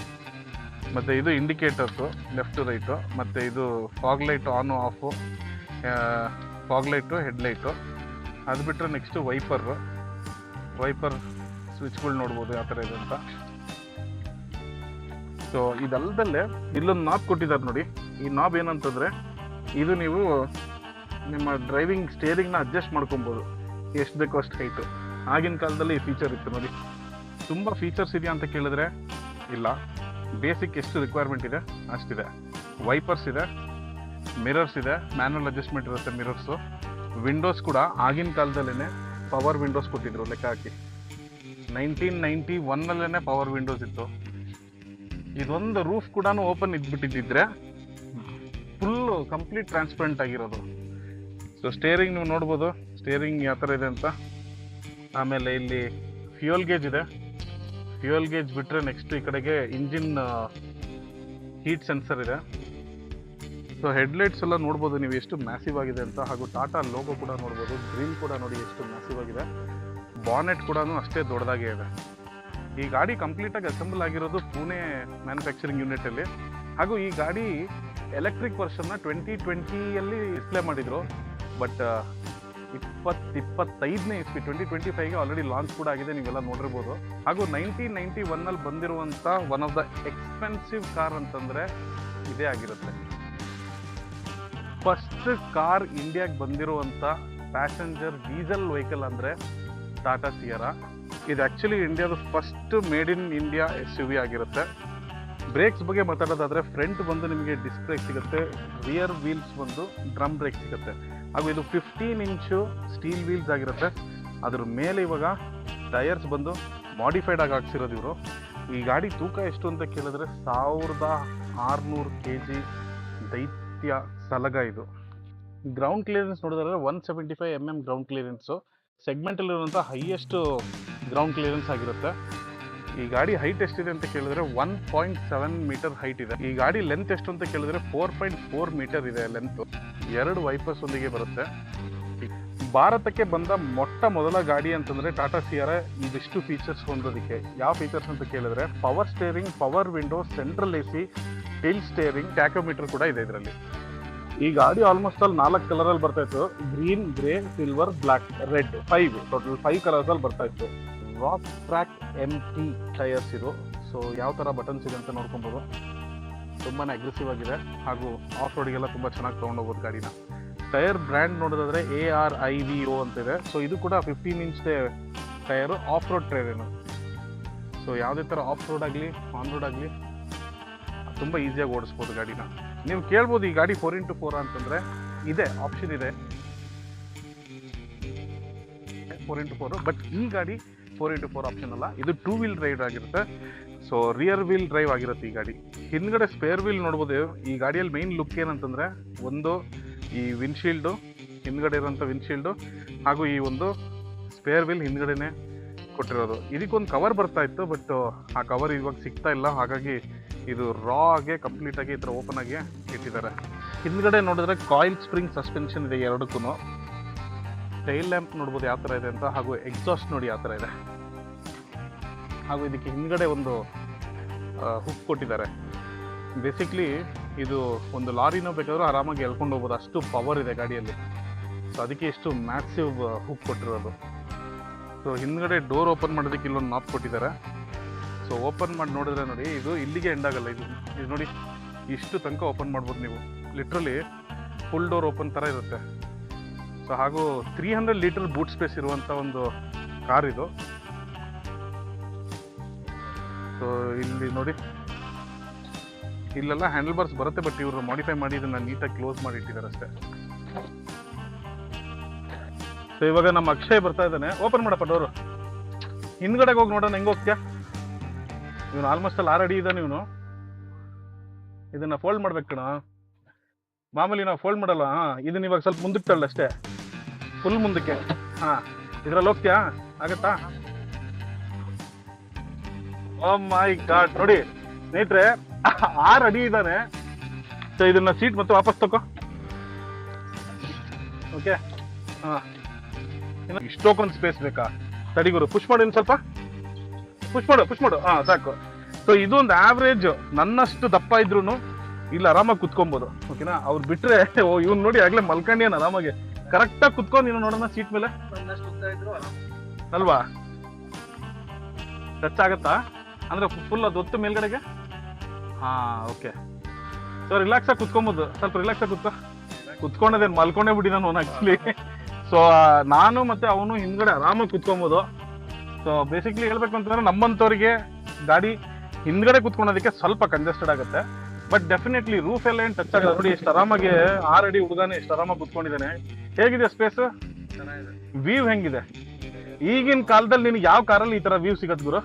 ಮತ್ತು ಇದು ಇಂಡಿಕೇಟರ್ಸು ಲೆಫ್ಟು ರೈಟು, ಮತ್ತು ಇದು fog light on off, fog light, headlight. ಅದು ಬಿಟ್ಟರೆ ನೆಕ್ಸ್ಟು ವೈಪರ್ ಸ್ವಿಚ್ಗಳು ನೋಡ್ಬೋದು ಯಾವ ಥರ ಇದೆ ಅಂತ. ಸೊ ಇದಲ್ಲದಲ್ಲೇ ಇಲ್ಲೊಂದು ನಾಬ್ ಕೊಟ್ಟಿದ್ದಾರೆ ನೋಡಿ. ಈ ನಾಬ್ ಏನಂತಂದರೆ, ಇದು ನೀವು ನಿಮ್ಮ ಡ್ರೈವಿಂಗ್ ಸ್ಟೇರಿಂಗ್ನ ಅಡ್ಜಸ್ಟ್ ಮಾಡ್ಕೊಬೋದು, ಎಷ್ಟು ಬೇಕೋ ಅಷ್ಟು ಹೈಟು. ಆಗಿನ ಕಾಲದಲ್ಲಿ ಈ ಫೀಚರ್ ಇತ್ತು ನೋಡಿ. ತುಂಬ ಫೀಚರ್ಸ್ ಇದೆಯಾ ಅಂತ ಕೇಳಿದ್ರೆ ಇಲ್ಲ, ಬೇಸಿಕ್ ಎಷ್ಟು ರಿಕ್ವೈರ್ಮೆಂಟ್ ಇದೆ ಅಷ್ಟಿದೆ. ವೈಪರ್ಸ್ ಇದೆ, ಮಿರರ್ಸ್ ಇದೆ, ಮ್ಯಾನ್ಯಲ್ ಅಡ್ಜಸ್ಟ್ಮೆಂಟ್ ಇರುತ್ತೆ ಮಿರರ್ಸು. ವಿಂಡೋಸ್ ಕೂಡ ಆಗಿನ ಕಾಲದಲ್ಲೇ ಪವರ್ ವಿಂಡೋಸ್ ಕೊಟ್ಟಿದ್ರು. ಲೆಕ್ಕ ಹಾಕಿ 1991 ಪವರ್ ವಿಂಡೋಸ್ ಇತ್ತು. ಇದೊಂದು ರೂಫ್ ಕೂಡ ಓಪನ್ ಇದ್ಬಿಟ್ಟಿದ್ದಿದ್ರೆ ಫುಲ್ಲು ಕಂಪ್ಲೀಟ್ ಟ್ರಾನ್ಸ್ಪರೆಂಟ್ ಆಗಿರೋದು. ಸೊ ಸ್ಟೇರಿಂಗ್ ನೀವು ನೋಡ್ಬೋದು, ಸ್ಟೇರಿಂಗ್ ಯಾವ ಥರ ಇದೆ ಅಂತ. ಆಮೇಲೆ ಇಲ್ಲಿ ಫ್ಯೂಯಲ್ ಗೇಜ್ ಇದೆ. ಫ್ಯೂಯಲ್ ಗೇಜ್ ಬಿಟ್ಟರೆ ನೆಕ್ಸ್ಟ್ ಈ ಕಡೆಗೆ ಇಂಜಿನ್ ಹೀಟ್ ಸೆನ್ಸರ್ ಇದೆ. ಸೊ ಹೆಡ್ಲೈಟ್ಸ್ ಎಲ್ಲ ನೋಡ್ಬೋದು ನೀವು ಎಷ್ಟು ಮ್ಯಾಸಿವ್ ಆಗಿದೆ ಅಂತ. ಹಾಗೂ ಟಾಟಾ ಲೋಗೋ ಕೂಡ ನೋಡ್ಬೋದು. ಗ್ರಿಲ್ ಕೂಡ ನೋಡಿ ಎಷ್ಟು ಮ್ಯಾಸಿವ್ ಆಗಿದೆ. ಬಾನೆಟ್ ಕೂಡ ಅಷ್ಟೇ ದೊಡ್ಡದಾಗೇ ಇದೆ. ಈ ಗಾಡಿ ಕಂಪ್ಲೀಟಾಗಿ ಅಸೆಂಬಲ್ ಆಗಿರೋದು ಪುಣೆ ಮ್ಯಾನುಫ್ಯಾಕ್ಚರಿಂಗ್ ಯೂನಿಟಲ್ಲಿ. ಹಾಗೂ ಈ ಗಾಡಿ ಎಲೆಕ್ಟ್ರಿಕ್ ವರ್ಷನ್ನ 2020ಯಲ್ಲಿ ಡಿಸ್ಪ್ಲೇ ಮಾಡಿದರು. ಬಟ್ 2025ನೇ ಇಸ್ವಿ 2025ಗೆ ಆಲ್ರೆಡಿ ಲಾಂಚ್ ಕೂಡ ಆಗಿದೆ, ನೀವೆಲ್ಲ ನೋಡಿರ್ಬೋದು. ಹಾಗೂ 1991ನಲ್ಲಿ ಬಂದಿರುವಂಥ one of the expensive car ಅಂತಂದರೆ ಇದೇ ಆಗಿರುತ್ತೆ. ಫಸ್ಟ್ ಕಾರ್ ಇಂಡಿಯಾಗೆ ಬಂದಿರುವಂಥ ಪ್ಯಾಸೆಂಜರ್ ಡೀಸೆಲ್ ವೆಹಿಕಲ್ ಅಂದರೆ ಟಾಟಾ ಸಿಯರಾ. ಇದು ಆ್ಯಕ್ಚುಲಿ ಇಂಡಿಯಾದ first made in India SUV ಆಗಿರುತ್ತೆ. ಬ್ರೇಕ್ಸ್ ಬಗ್ಗೆ ಮಾತಾಡೋದಾದರೆ ಫ್ರಂಟ್ ಬಂದು ನಿಮಗೆ ಡಿಸ್ಕ್ ಬ್ರೇಕ್ ಸಿಗುತ್ತೆ, ರಿಯರ್ ವೀಲ್ಸ್ ಬಂದು ಡ್ರಮ್ ಬ್ರೇಕ್ ಸಿಗುತ್ತೆ. ಹಾಗೂ ಇದು 15 ಇಂಚು ಸ್ಟೀಲ್ ವೀಲ್ಸ್ ಆಗಿರುತ್ತೆ. ಅದ್ರ ಮೇಲೆ ಇವಾಗ ಟೈರ್ಸ್ ಬಂದು ಮಾಡಿಫೈಡ್ ಆಗಿ ಹಾಕ್ಸಿರೋದು ಇವರು. ಈ ಗಾಡಿ ತೂಕ ಎಷ್ಟು ಅಂತ ಕೇಳಿದ್ರೆ 1600 kg ದೈತ್ಯ ಸಲಗ ಇದು. ಗ್ರೌಂಡ್ ಕ್ಲಿಯರೆನ್ಸ್ ನೋಡಿದ್ರೆ 175 mm ಗ್ರೌಂಡ್ ಕ್ಲಿಯರೆನ್ಸು ಸೆಗ್ಮೆಂಟಲ್ಲಿರುವಂಥ ಹೈಯೆಸ್ಟ್ ಗ್ರೌಂಡ್ ಕ್ಲಿಯರೆನ್ಸ್ ಆಗಿರುತ್ತೆ. ಈ ಗಾಡಿ ಹೈಟ್ ಎಷ್ಟಿದೆ ಅಂತ ಕೇಳಿದ್ರೆ 1.7 ಮೀಟರ್ ಹೈಟ್ ಇದೆ. ಈ ಗಾಡಿ ಲೆಂತ್ ಎಷ್ಟು ಅಂತ ಕೇಳಿದ್ರೆ 4.4 ಮೀಟರ್ ಇದೆ ಲೆಂತ್. 2 ವೈಪರ್ಸ್ ಒಂದಿಗೆ ಬರುತ್ತೆ. ಭಾರತಕ್ಕೆ ಬಂದ ಮೊಟ್ಟ ಮೊದಲ ಗಾಡಿ ಅಂತಂದ್ರೆ ಟಾಟಾ ಸಿಯರಾ ಇದಿಷ್ಟು ಫೀಚರ್ಸ್ ಹೊಂದೋದಕ್ಕೆ. ಯಾವ ಫೀಚರ್ಸ್ ಅಂತ ಕೇಳಿದ್ರೆ power steering, power window, central AC, till steering, tachometer ಕೂಡ ಇದೆ ಇದರಲ್ಲಿ. ಈ ಗಾಡಿ ಆಲ್ಮೋಸ್ಟ್ ಅಲ್ಲಿ 4 ಕಲರಲ್ಲಿ ಬರ್ತಾ ಇತ್ತು: green, grey, silver, black, red. 5 total 5 ಕಲರ್ಸಲ್ಲಿ ಬರ್ತಾ ಇತ್ತು. ರಾಕ್ ಟ್ರ್ಯಾಕ್ MT ಟೈರ್ಸ್ ಇದು. ಸೊ ಯಾವ ಥರ ಬಟನ್ಸ್ ಇದೆ ಅಂತ ನೋಡ್ಕೊಬೋದು. ತುಂಬಾ ಅಗ್ರೆಸಿವ್ ಆಗಿದೆ ಹಾಗೂ ಆಫ್ ರೋಡಿಗೆಲ್ಲ ತುಂಬ ಚೆನ್ನಾಗಿ ತೊಗೊಂಡೋಗ್ಬೋದು ಗಾಡಿನ. ಟೈರ್ ಬ್ರ್ಯಾಂಡ್ ನೋಡೋದಾದ್ರೆ ARIVO ಅಂತಿದೆ. ಸೊ ಇದು ಕೂಡ 15 ಇಂಚ್ ಟೈರು, ಆಫ್ ರೋಡ್ ಟೈರೇನು. ಸೊ ಯಾವುದೇ ಥರ ಆಫ್ ರೋಡ್ ಆಗಲಿ ಆನ್ ರೋಡ್ ಆಗಲಿ ತುಂಬ ಈಸಿಯಾಗಿ ಓಡಿಸ್ಬೋದು ಗಾಡಿನ. ನೀವು ಕೇಳ್ಬೋದು ಈ ಗಾಡಿ 4x4 ಅಂತಂದರೆ ಇದೆ, ಆಪ್ಷನ್ ಇದೆ 4x4. ಬಟ್ ಈ ಗಾಡಿ 4x4 ಆಪ್ಷನ್ ಅಲ್ಲ, ಇದು 2 ವೀಲ್ ಡ್ರೈವ್ ಆಗಿರುತ್ತೆ. ಸೊ ರಿಯರ್ ವೀಲ್ ಡ್ರೈವ್ ಆಗಿರುತ್ತೆ ಈ ಗಾಡಿ. ಹಿಂದ್ಗಡೆ ಸ್ಪೇರ್ ವೀಲ್ ನೋಡ್ಬೋದು. ಈ ಗಾಡಿಯಲ್ಲಿ ಮೈನ್ ಲುಕ್ ಏನಂತಂದರೆ ಒಂದು ಈ ವಿಂಡ್ಶೀಲ್ಡು, ಹಿಂದ್ಗಡೆ ಇರೋಂಥ ವಿಂಡ್ಶೀಲ್ಡು ಹಾಗೂ ಈ ಒಂದು ಸ್ಪೇರ್ ವೀಲ್ ಹಿಂದ್ಗಡೆನೇ ಕೊಟ್ಟಿರೋದು. ಇದಕ್ಕೊಂದು ಕವರ್ ಬರ್ತಾ ಇತ್ತು, ಬಟ್ ಆ ಕವರ್ ಇವಾಗ ಸಿಗ್ತಾ ಇಲ್ಲ. ಹಾಗಾಗಿ ಇದು ರಾ ಆಗಿ ಕಂಪ್ಲೀಟಾಗಿ ಈ ಥರ ಓಪನ್ ಆಗಿ ಇಟ್ಟಿದ್ದಾರೆ. ಹಿಂದ್ಗಡೆ ನೋಡಿದ್ರೆ ಕಾಯಿಲ್ ಸ್ಪ್ರಿಂಗ್ ಸಸ್ಪೆನ್ಷನ್ ಇದೆ ಎರಡಕ್ಕೂ. ಟೈಲ್ ಲ್ಯಾಂಪ್ ನೋಡ್ಬೋದು ಯಾವ ಥರ ಇದೆ ಅಂತ, ಹಾಗೂ ಎಕ್ಸಾಸ್ಟ್ ನೋಡಿ ಯಾವ ಥರ ಇದೆ. ಹಾಗೂ ಇದಕ್ಕೆ ಹಿಂದ್ಗಡೆ ಒಂದು ಹುಕ್ ಕೊಟ್ಟಿದ್ದಾರೆ. ಬೇಸಿಕ್ಲಿ ಇದು ಒಂದು ಲಾರಿನೂ ಬೇಕಾದರೂ ಆರಾಮಾಗಿ ಎಳ್ಕೊಂಡು ಹೋಗ್ಬೋದು, ಅಷ್ಟು ಪವರ್ ಇದೆ ಗಾಡಿಯಲ್ಲಿ. ಸೊ ಅದಕ್ಕೆ ಎಷ್ಟು ಮ್ಯಾಸಿವ್ ಹುಕ್ ಕೊಟ್ಟಿರೋದು. ಸೊ ಹಿಂದ್ಗಡೆ ಡೋರ್ ಓಪನ್ ಮಾಡೋದಕ್ಕೆ ಇಲ್ಲೊಂದು ನಾಪ್ ಕೊಟ್ಟಿದ್ದಾರೆ. ಸೊ ಓಪನ್ ಮಾಡಿ ನೋಡಿದ್ರೆ ನೋಡಿ, ಇದು ಇಲ್ಲಿಗೆ ಎಂಡ್ ಆಗಲ್ಲ. ಇದು ನೋಡಿ ಇಷ್ಟು ತನಕ ಓಪನ್ ಮಾಡ್ಬೋದು ನೀವು. ಲಿಟ್ರಲಿ ಫುಲ್ ಡೋರ್ ಓಪನ್ ಥರ ಇರುತ್ತೆ. ಸೊ ಹಾಗೂ 300 ಲೀಟರ್ ಬೂಟ್ ಸ್ಪೇಸ್ ಇರುವಂಥ ಒಂದು ಕಾರ್ ಇದು. ಸೊ ಇಲ್ಲಿ ನೋಡಿ, ಇಲ್ಲೆಲ್ಲ ಹ್ಯಾಂಡಲ್ ಬಾರ್ಸ್ ಬರುತ್ತೆ, ಬಟ್ ಇವರು ಮಾಡಿಫೈ ಮಾಡಿ ಇದನ್ನು ನೀಟಾಗಿ ಕ್ಲೋಸ್ ಮಾಡಿ ಇಟ್ಟಿದ್ದಾರೆ ಅಷ್ಟೇ. ಸೊ ಇವಾಗ ನಮ್ಮ ಅಕ್ಷಯ್ ಬರ್ತಾ ಇದ್ದಾನೆ. ಓಪನ್ ಮಾಡಪ್ಪ ಡೋರು. ಹಿಂದ್ಗಡೆಗೆ ಹೋಗಿ ನೋಡೋಣ ಹೆಂಗೆ ಹೋಗ್ತೀಯಾ. ಇವನು ಆಲ್ಮೋಸ್ಟ್ ಅಲ್ಲಿ 6 ಅಡಿ ಇದ್ದಾನೆ. ಇವನು ಇದನ್ನು ಫೋಲ್ಡ್ ಮಾಡ್ಬೇಕು ಕಣ. ಮಾಮೂಲಿ ನಾವು ಫೋಲ್ಡ್ ಮಾಡಲ್ಲ. ಇದನ್ನ ಇವಾಗ ಸ್ವಲ್ಪ ಮುಂದಕ್ಕೆ ತಳ್ಳ ಅಷ್ಟೇ, ಫುಲ್ ಮುಂದಕ್ಕೆ. ಇದ್ರಲ್ಲಿ ಹೋಗ್ತೀಯಾ, ಆಗತ್ತಾ? ಓ ಮೈ ಗಾಡ್, ನೋಡಿ ಸ್ನೇಹಿತರೆ 6 ಅಡಿ ಇದ್ದಾನೆ. ಸೊ ಇದನ್ನ ಸೀಟ್ ಮತ್ತೆ ವಾಪಸ್ ತಗೋ. ಓಕೆ, ಇಷ್ಟೊಂದು ಸ್ಪೇಸ್ ಬೇಕಾ? ತಡಿಗುರು, ಪುಷ್ ಮಾಡು, ಇನ್ನು ಸ್ವಲ್ಪ ಪುಷ್ ಮಾಡು. ಸಾಕು. ಸೊ ಇದು ಒಂದು ಆವ್ರೇಜ್ ನನ್ನಷ್ಟು ದಪ್ಪ ಇದ್ರು ಇಲ್ಲಿ ಆರಾಮಾಗಿ ಕುತ್ಕೊಬೋದು. ಓಕೆನಾ? ಅವ್ರು ಬಿಟ್ರೆ ಇವ್ನು ನೋಡಿ ಆಗ್ಲೇ ಮಲ್ಕೊಂಡಿಯನ್ ಆರಾಮಾಗಿ. ಕರೆಕ್ಟಾಗಿ ಕುತ್ಕೊಂಡು ನೀನು ನೋಡೋಣ ಸೀಟ್ ಮೇಲೆ ಅಲ್ವಾ? ಟಚ್ ಆಗತ್ತಾ ಅಂದ್ರೆ ಫುಲ್ ಅದು ಹೊತ್ತು ಮೇಲ್ಗಡೆಗೆ? ಓಕೆ. ಸೊ ರಿಲ್ಯಾಕ್ಸ್ ಆಗಿ ಕುತ್ಕೊಬೋದು. ಸ್ವಲ್ಪ ರಿಲ್ಯಾಕ್ಸ್ ಆಗಿ ಕುತ್ಕೊಂಡದೇನು ಮಲ್ಕೊಂಡೇ ಬಿಡಿ ನಾನು ಆಕ್ಚುಲಿ. ಸೊ ನಾನು ಮತ್ತೆ ಅವನು ಹಿಂದ್ಗಡೆ ಆರಾಮಾಗಿ ಕುತ್ಕೊಬೋದು. ಸೊ ಬೇಸಿಕ್ಲಿ ಹೇಳ್ಬೇಕು ಅಂತಂದ್ರೆ ನಮ್ಮಂಥವ್ರಿಗೆ ಗಾಡಿ ಹಿಂದ್ಗಡೆ ಕುತ್ಕೊಳೋದಕ್ಕೆ ಸ್ವಲ್ಪ ಕಂಜೆಸ್ಟೆಡ್ ಆಗುತ್ತೆ. ಬಟ್ ಡೆಫಿನೆಟ್ಲಿ ರೂಫ್ ಎಲ್ಲ ಏನು ಟಚ್ ಆಗಲ್ಲ. ನೋಡಿ ಎಷ್ಟು ಆರಾಮಾಗಿ 6 ಅಡಿ ಹುಡುಗಾನೆ ಎಷ್ಟು ಆರಾಮಾಗಿ ಕುತ್ಕೊಂಡಿದ್ದಾನೆ. ಹೇಗಿದೆ ಸ್ಪೇಸ್? ವ್ಯೂ ಹೆಂಗಿದೆ? ಈಗಿನ ಕಾಲದಲ್ಲಿ ನಿನಗೆ ಯಾವ ಕಾರಲ್ಲಿ ಈ ತರ ವ್ಯೂ ಸಿಗತ್ ಗುರು?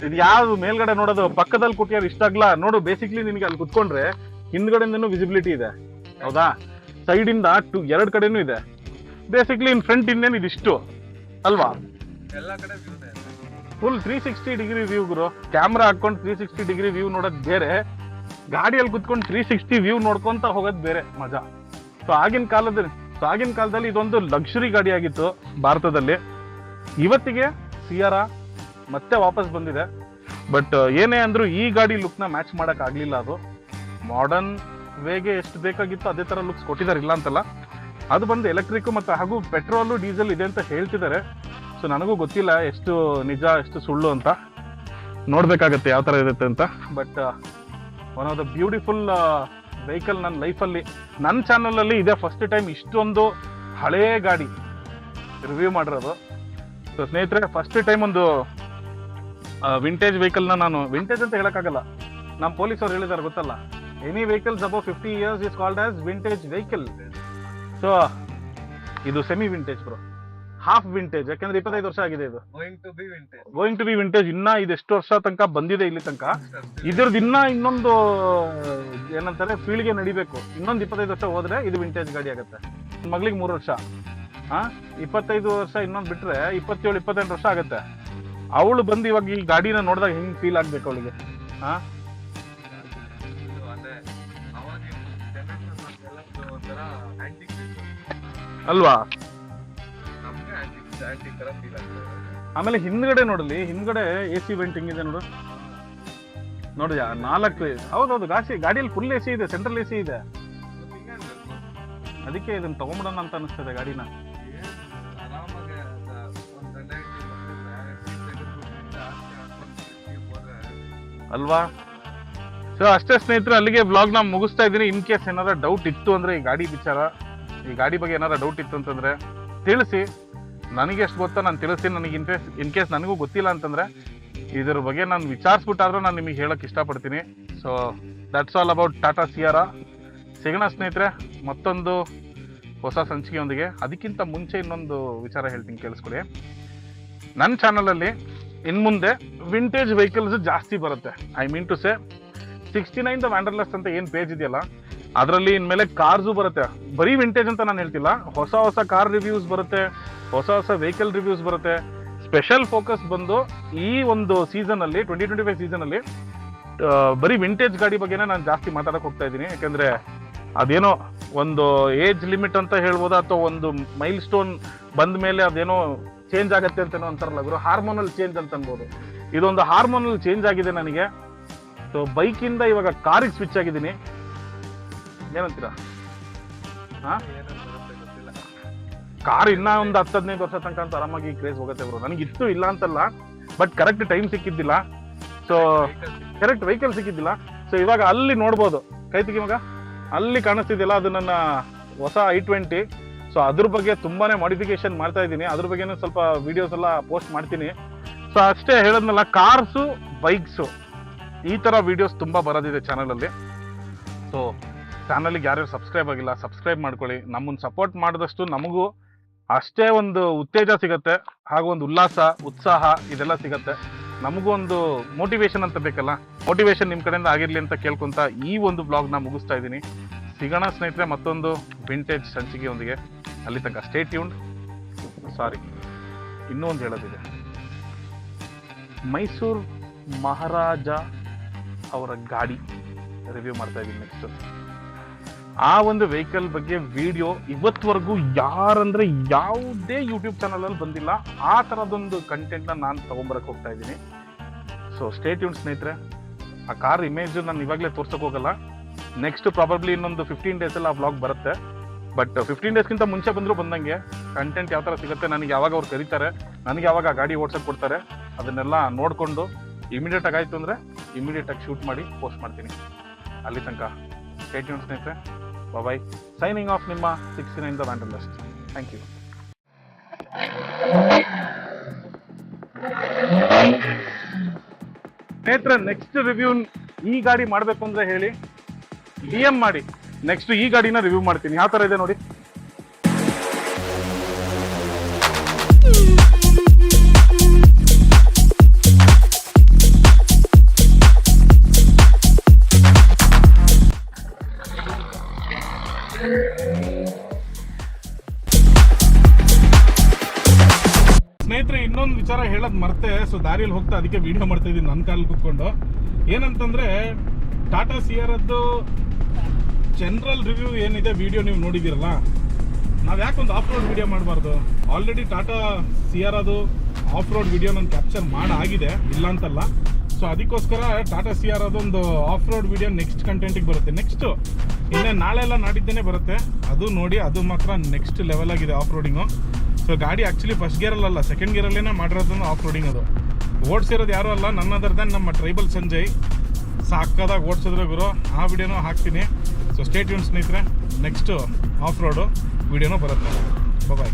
ಇದು ಯಾವ್ದು ಮೇಲ್ಗಡೆ ನೋಡೋದು? ಪಕ್ಕದಲ್ಲಿ ಕುಟ್ಟಿಯಾರು ಇಷ್ಟಾಗ್ಲ ನೋಡು. ಬೇಸಿಕ್ಲಿ ನಿನಗೆ ಅಲ್ಲಿ ಕುತ್ಕೊಂಡ್ರೆ ಹಿಂದ್ಗಡೆಯಿಂದನೂ ವಿಸಿಬಿಲಿಟಿ ಇದೆ, ಹೌದಾ? ಸೈಡಿಂದ 2 ಕಡೆನೂ ಇದೆ. ಬೇಸಿಕ್ಲಿ ಇನ್ ಫ್ರಂಟ್ ಇನ್ನೇನು ಇದಿಷ್ಟು ಅಲ್ವಾ? ಎಲ್ಲ ಕಡೆ ಫುಲ್ 360 ಡಿಗ್ರಿ ವ್ಯೂ ಗುರು. ಕ್ಯಾಮ್ರಾ ಹಾಕೊಂಡು 360 ಡಿಗ್ರಿ ವ್ಯೂ ನೋಡೋದು ಬೇರೆ, ಗಾಡಿಯಲ್ಲಿ ಕುತ್ಕೊಂಡು 360 ವ್ಯೂ ನೋಡ್ಕೊಂತ ಹೋಗೋದು ಬೇರೆ ಮಜಾ. ಸೊ ಆಗಿನ ಕಾಲದಲ್ಲಿ ಇದೊಂದು ಲಕ್ಸುರಿ ಗಾಡಿ ಆಗಿತ್ತು ಭಾರತದಲ್ಲಿ. ಇವತ್ತಿಗೆ ಸಿಯರಾ ಮತ್ತೆ ವಾಪಸ್ ಬಂದಿದೆ. ಬಟ್ ಏನೇ ಅಂದ್ರೂ ಈ ಗಾಡಿ ಲುಕ್ನ ಮ್ಯಾಚ್ ಮಾಡಕ್ ಆಗ್ಲಿಲ್ಲ. ಅದು ಮಾಡರ್ನ್ ವೇಗೆ ಎಷ್ಟು ಬೇಕಾಗಿತ್ತು ಅದೇ ಥರ ಲುಕ್ಸ್ ಕೊಟ್ಟಿದ್ದಾರೆ, ಇಲ್ಲ ಅಂತಲ್ಲ. ಅದು ಬಂದು ಎಲೆಕ್ಟ್ರಿಕ್ ಮತ್ತು ಹಾಗೂ ಪೆಟ್ರೋಲು ಡೀಸೆಲ್ ಇದೆ ಅಂತ ಹೇಳ್ತಿದ್ದಾರೆ. ಸೊ ನನಗೂ ಗೊತ್ತಿಲ್ಲ ಎಷ್ಟು ನಿಜ ಎಷ್ಟು ಸುಳ್ಳು ಅಂತ, ನೋಡಬೇಕಾಗತ್ತೆ ಯಾವ ಥರ ಇರುತ್ತೆ ಅಂತ. But one of the beautiful vehicle ನನ್ನ ಲೈಫಲ್ಲಿ, ನನ್ನ ಚಾನಲಲ್ಲಿ ಇದೆ ಫಸ್ಟ್ ಟೈಮ್ ಇಷ್ಟೊಂದು ಹಳೇ ಗಾಡಿ ರಿವ್ಯೂ ಮಾಡಿರೋದು. ಸೊ ಸ್ನೇಹಿತರೆ, ಫಸ್ಟ್ ಟೈಮ್ ಒಂದು ವಿಂಟೇಜ್ ವೆಹಿಕಲ್ನ ನಾನು, ವಿಂಟೇಜ್ ಅಂತ ಹೇಳೋಕ್ಕಾಗಲ್ಲ, ನಮ್ಮ ಪೊಲೀಸ್ ಅವ್ರು ಹೇಳಿದ್ದಾರೆ ಗೊತ್ತಲ್ಲ, any vehicles above 50 years is called as vintage vehicle. So ಇದು semi vintage bro, half vintage, ಯಾಕಂದ್ರೆ 25 ವರ್ಷ ಆಗಿದೆ ಇದು. Going to be vintage. ಇನ್ನ ಇದು ಎಷ್ಟು ವರ್ಷ ತನಕ ಬಂದಿದೆ ಇಲ್ಲಿ ತನಕ, ಇದ್ರದ್ದು ಇನ್ನೊಂದು ಏನಂತಾರೆ ಫೀಲ್ಡ್ಗೆ ನಡಿಬೇಕು. ಇನ್ನೊಂದು 25 ವರ್ಷ ಹೋದ್ರೆ ಇದು ವಿಂಟೇಜ್ ಗಾಡಿ ಆಗುತ್ತೆ. ಮಗಳಿಗೆ 3 ವರ್ಷ, 25 ವರ್ಷ ಇನ್ನೊಂದು ಬಿಟ್ರೆ 27-28 ವರ್ಷ ಆಗುತ್ತೆ. ಅವಳು ಬಂದು ಇವಾಗ ಈ ಗಾಡಿನ ನೋಡಿದಾಗ ಹೆಂಗ್ ಫೀಲ್ ಆಗ್ಬೇಕು ಅವಳಿಗೆ? ಅಲ್ವಾ? ಆಮೇಲೆ ಹಿಂದ್ಗಡೆ ನೋಡಲಿ, ಹಿಂದ್ಗಡೆ AC ವೆಂಟಿಂಗ್ ಇದೆ ನೋಡು, ನೋಡಿ 4. ಹೌದೌದು, ಗಾಡಿಯಲ್ಲಿ ಫುಲ್ AC ಇದೆ, ಸೆಂಟ್ರಲ್ AC ಇದೆ. ಅದಕ್ಕೆ ಇದನ್ನ ತಗೊಂಬಿಡೋಣ ಅಂತ ಅನಿಸ್ತದೆ ಗಾಡಿನ. ಅಲ್ವಾ? ಸೊ ಅಷ್ಟೇ ಸ್ನೇಹಿತರೆ, ಅಲ್ಲಿಗೆ ವ್ಲಾಗ್ನ ಮುಗಿಸ್ತಾ ಇದ್ದೀನಿ. ಇನ್ ಕೇಸ್ ಏನಾರ ಡೌಟ್ ಇತ್ತು ಅಂದ್ರೆ ಈ ಗಾಡಿ ವಿಚಾರ, ಈ ಗಾಡಿ ಬಗ್ಗೆ ಏನಾರ ಡೌಟ್ ಇತ್ತು ಅಂತಂದ್ರೆ ತಿಳಿಸಿ. ನನಗೆ ಎಷ್ಟು ಗೊತ್ತಾ ನಾನು ತಿಳಿಸ್ತೀನಿ. ನನಗೆ ಇನ್ ಕೇಸ್ ನನಗೂ ಗೊತ್ತಿಲ್ಲ ಅಂತಂದ್ರೆ ಇದ್ರ ಬಗ್ಗೆ ನಾನು ವಿಚಾರಿಸ್ಬಿಟ್ಟಾದ್ರೂ ನಾನು ನಿಮಗೆ ಹೇಳಕ್ ಇಷ್ಟಪಡ್ತೀನಿ. So that's all about Tata Sierra. ಸಿಗೋಣ ಸ್ನೇಹಿತರೆ ಮತ್ತೊಂದು ಹೊಸ ಸಂಚಿಕೆಯೊಂದಿಗೆ. ಅದಕ್ಕಿಂತ ಮುಂಚೆ ಇನ್ನೊಂದು ವಿಚಾರ ಹೇಳ್ತೀನಿ, ಕೇಳಿಸ್ಕೊಡಿ. ನನ್ನ ಚಾನಲಲ್ಲಿ ಇನ್ಮುಂದೆ ವಿಂಟೇಜ್ ವೆಹಿಕಲ್ಸ್ ಜಾಸ್ತಿ ಬರುತ್ತೆ. I mean to say 69 the wanderlust ಅಂತ ಏನು ಪೇಜ್ ಇದೆಯಲ್ಲ, ಅದರಲ್ಲಿ ಇನ್ಮೇಲೆ ಕಾರ್ಸು ಬರುತ್ತೆ. ಬರೀ ವಿಂಟೇಜ್ ಅಂತ ನಾನು ಹೇಳ್ತಿಲ್ಲ, ಹೊಸ ಕಾರ್ ರಿವ್ಯೂಸ್ ಬರುತ್ತೆ, ಹೊಸ ವೆಹಿಕಲ್ ರಿವ್ಯೂಸ್ ಬರುತ್ತೆ. ಸ್ಪೆಷಲ್ ಫೋಕಸ್ ಬಂದು ಈ ಒಂದು ಸೀಸನಲ್ಲಿ 2025 ಸೀಸನಲ್ಲಿ ಬರೀ ವಿಂಟೇಜ್ ಗಾಡಿ ಬಗ್ಗೆನೇ ನಾನು ಜಾಸ್ತಿ ಮಾತಾಡಕ್ಕೆ ಹೋಗ್ತಾ ಇದ್ದೀನಿ. ಯಾಕೆಂದರೆ ಅದೇನೋ ಒಂದು ಏಜ್ ಲಿಮಿಟ್ ಅಂತ ಹೇಳ್ಬೋದಾ, ಅಥವಾ ಒಂದು ಮೈಲ್ ಸ್ಟೋನ್ ಬಂದ ಮೇಲೆ ಅದೇನೋ ಚೇಂಜ್ ಆಗುತ್ತೆ ಅಂತನೋ ಅಂತಾರಲ್ಲ ಗುರು, ಹಾರ್ಮೋನಲ್ ಚೇಂಜ್ ಅಂತ ಅನ್ಬೋದು. ಇದೊಂದು ಹಾರ್ಮೋನಲ್ ಚೇಂಜ್ ಆಗಿದೆ ನನಗೆ. ಸೊ ಬೈಕಿಂದ ಇವಾಗ ಕಾರಿಗೆ ಸ್ವಿಚ್ ಆಗಿದ್ದೀನಿ. ಏನಂತೀರಾ? ಕಾರ್ ಇನ್ನ ಒಂದು 10-15 ವರ್ಷ ತನಕ ಅಂತ ಆರಾಮಾಗಿ ಕ್ರೇಜ್ ಹೋಗುತ್ತೆ ಬ್ರೋ. ನನಗಿತ್ತು ಇಲ್ಲ ಅಂತಲ್ಲ, ಬಟ್ ಕರೆಕ್ಟ್ ಟೈಮ್ ಸಿಕ್ಕಿದ್ದಿಲ್ಲ. ಸೊ ಕರೆಕ್ಟ್ ವೆಹಿಕಲ್ ಸಿಕ್ಕಿದ್ದಿಲ್ಲ. ಸೊ ಇವಾಗ ಅಲ್ಲಿ ನೋಡ್ಬೋದು, ಕೈತಿಗೆ ಮಗ ಅಲ್ಲಿ ಕಾಣಿಸ್ತಿದೆಯಲ್ಲ, ಅದು ನನ್ನ ಹೊಸ i20. ಸೊ ಅದ್ರ ಬಗ್ಗೆ ತುಂಬಾನೇ ಮಾಡಿಫಿಕೇಶನ್ ಮಾಡ್ತಾ ಇದ್ದೀನಿ. ಅದ್ರ ಬಗ್ಗೆನೂ ಸ್ವಲ್ಪ ವಿಡಿಯೋಸ್ ಎಲ್ಲ ಪೋಸ್ಟ್ ಮಾಡ್ತೀನಿ. ಸೊ ಅಷ್ಟೇ ಹೇಳದ್ನಲ್ಲ, ಕಾರ್ಸು ಬೈಕ್ಸು ಈ ಥರ ವಿಡಿಯೋಸ್ ತುಂಬ ಬರೋದಿದೆ ಚಾನಲಲ್ಲಿ. ಸೊ ಚಾನಲ್ಗೆ ಯಾರ್ಯಾರು ಸಬ್ಸ್ಕ್ರೈಬ್ ಆಗಿಲ್ಲ ಸಬ್ಸ್ಕ್ರೈಬ್ ಮಾಡ್ಕೊಳ್ಳಿ. ನಮ್ಮನ್ನು ಸಪೋರ್ಟ್ ಮಾಡಿದಷ್ಟು ನಮಗೂ ಅಷ್ಟೇ ಒಂದು ಉತ್ತೇಜ ಸಿಗುತ್ತೆ, ಹಾಗೂ ಒಂದು ಉಲ್ಲಾಸ ಉತ್ಸಾಹ ಇದೆಲ್ಲ ಸಿಗುತ್ತೆ. ನಮಗೂ ಒಂದು ಮೋಟಿವೇಶನ್ ಅಂತ ಬೇಕಲ್ಲ, ಮೋಟಿವೇಶನ್ ನಿಮ್ಮ ಕಡೆಯಿಂದ ಆಗಿರಲಿ ಅಂತ ಕೇಳ್ಕೊತ ಈ ಒಂದು ಬ್ಲಾಗ್ನ ಮುಗಿಸ್ತಾ ಇದ್ದೀನಿ. ಸಿಗೋಣ ಸ್ನೇಹಿತರೆ ಮತ್ತೊಂದು ವಿಂಟೇಜ್ ಸಂಚಿಕೆಯೊಂದಿಗೆ. ಅಲ್ಲಿ ತನಕ ಸ್ಟೇ ಟ್ಯೂನ್ಡ್. ಸಾರಿ, ಇನ್ನೂ ಒಂದು ಹೇಳೋದಿದೆ. ಮೈಸೂರು ಮಹಾರಾಜ ಅವರ ಗಾಡಿ ರಿವ್ಯೂ ಮಾಡ್ತಾ ಇದ್ದೀನಿ ನೆಕ್ಸ್ಟ್. ಆ ಒಂದು ವೆಹಿಕಲ್ ಬಗ್ಗೆ ವಿಡಿಯೋ ಇವತ್ತುವರೆಗೂ ಯಾರಂದ್ರೆ ಯಾವುದೇ ಯೂಟ್ಯೂಬ್ ಚಾನಲಲ್ಲಿ ಬಂದಿಲ್ಲ. ಆ ಥರದೊಂದು ಕಂಟೆಂಟ್ನ ನಾನು ತೊಗೊಂಬರಕ್ಕೆ ಹೋಗ್ತಾ ಇದ್ದೀನಿ. ಸೊ ಸ್ಟೇ ಟ್ಯೂನ್ ಸ್ನೇಹಿತರೆ. ಆ ಕಾರ್ ಇಮೇಜ್ ನಾನು ಇವಾಗಲೇ ತೋರ್ಸೋಕೆ ಹೋಗಲ್ಲ. ನೆಕ್ಸ್ಟ್ ಪ್ರಾಬಬ್ಲಿ ಇನ್ನೊಂದು 15 ಡೇಸಲ್ಲಿ ಆ ವ್ಲಾಗ್ ಬರುತ್ತೆ. ಬಟ್ 15 ಡೇಸ್ಗಿಂತ ಮುಂಚೆ ಬಂದರೂ ಬಂದಂಗೆ ಕಂಟೆಂಟ್ ಯಾವ ಥರ ಸಿಗುತ್ತೆ, ನನಗೆ ಯಾವಾಗ ಅವ್ರು ಕರೀತಾರೆ, ನನಗೆ ಯಾವಾಗ ಆ ಗಾಡಿ ಓಡ್ಸೋಕೆ ಕೊಡ್ತಾರೆ, ಅದನ್ನೆಲ್ಲ ನೋಡಿಕೊಂಡು ಇಮಿಡಿಯೇಟಾಗಿ ಆಯಿತು ಅಂದರೆ ಇಮಿಡಿಯೇಟಾಗಿ ಶೂಟ್ ಮಾಡಿ ಪೋಸ್ಟ್ ಮಾಡ್ತೀನಿ. ಅಲ್ಲಿ ತನಕ ಸ್ಟೇ ಟ್ಯೂನ್ ಸ್ನೇಹಿತರೆ. ಬಾಯ್. ಸೈನಿಂಗ್ ಆಫ್ ನಿಮ್ಮ 69 ದ ವ್ಯಾಂಡರ್ಲಸ್ಟ್. Thank you. ಸ್ನೇಹಿತರೆ ನೆಕ್ಸ್ಟ್ ರಿವ್ಯೂ ಈ ಗಾಡಿ ಮಾಡಬೇಕು ಅಂದರೆ ಹೇಳಿ, DM ಮಾಡಿ. ನೆಕ್ಸ್ಟ್ ಈ ಗಾಡಿನ ರಿವ್ಯೂ ಮಾಡ್ತೀನಿ. ಯಾವ ಥರ ಇದೆ ನೋಡಿ. ಸ್ನೇಹಿತರೆ ಇನ್ನೊಂದು ವಿಚಾರ ಹೇಳೋದು ಮರ್ತೆ. ಸೊ ದಾರಿಯಲ್ಲಿ ಹೋಗ್ತಾ ಅದಕ್ಕೆ ವಿಡಿಯೋ ಮಾಡ್ತಾ ಇದ್ದೀನಿ ನನ್ನ ಕಾಲಲ್ಲಿ ಕೂತ್ಕೊಂಡು. ಏನಂತಂದ್ರೆ ಟಾಟಾ ಸಿಯಾರದ್ದು ಜನರಲ್ ರಿವ್ಯೂ ಏನಿದೆ ವಿಡಿಯೋ ನೀವು ನೋಡಿದ್ದೀರಲ್ಲ, ನಾವು ಯಾಕೊಂದು ಆಫ್ ರೋಡ್ ವಿಡಿಯೋ ಮಾಡಬಾರ್ದು? ಆಲ್ರೆಡಿ ಟಾಟಾ ಸಿಯಾರದು ಆಫ್ ರೋಡ್ ವಿಡಿಯೋ ನಾನು ಕ್ಯಾಪ್ಚರ್ ಮಾಡಾಗಿದೆ, ಇಲ್ಲ ಅಂತಲ್ಲ. ಸೊ ಅದಕ್ಕೋಸ್ಕರ ಟಾಟಾ ಸಿಯಾರದೊಂದು ಆಫ್ ರೋಡ್ ವಿಡಿಯೋ ನೆಕ್ಸ್ಟ್ ಕಂಟೆಂಟಿಗೆ ಬರುತ್ತೆ. ನೆಕ್ಸ್ಟ್ ಇನ್ನು ನಾಳೆ ಎಲ್ಲ ನಾಡಿದ್ದೇನೆ ಬರುತ್ತೆ, ಅದು ನೋಡಿ. ಅದು ಮಾತ್ರ ನೆಕ್ಸ್ಟ್ ಲೆವೆಲ್ ಆಗಿದೆ ಆಫ್ ರೋಡಿಂಗು. ಸೊ ಗಾಡಿ ಆ್ಯಕ್ಚುಲಿ ಫಸ್ಟ್ ಗೇರಲ್ಲ, ಸೆಕೆಂಡ್ ಗೇರಲ್ಲೇ ಮಾಡಿರೋದನ್ನು ಆಫ್ ರೋಡಿಂಗ್. ಅದು ಓಡಿಸಿರೋದು ಯಾರೂ ಅಲ್ಲ, ನನ್ನ ಅದರ್ ದೆನ್ ನಮ್ಮ ಟ್ರೈಬಲ್ ಸಂಜಯ್. ಸಾಕಾದಾಗ ಓಡಿಸಿದ್ರೆ ಗುರು, ಆ ವಿಡಿಯೋನೂ ಹಾಕ್ತೀನಿ. ಸೊ ಸ್ಟೇ ಟ್ಯೂನ್ ಸ್ನೇಹಿತರೆ, ನೆಕ್ಸ್ಟು ಆಫ್ ರೋಡು ವಿಡಿಯೋನೂ ಬರುತ್ತೆ. ಬಾಯ್.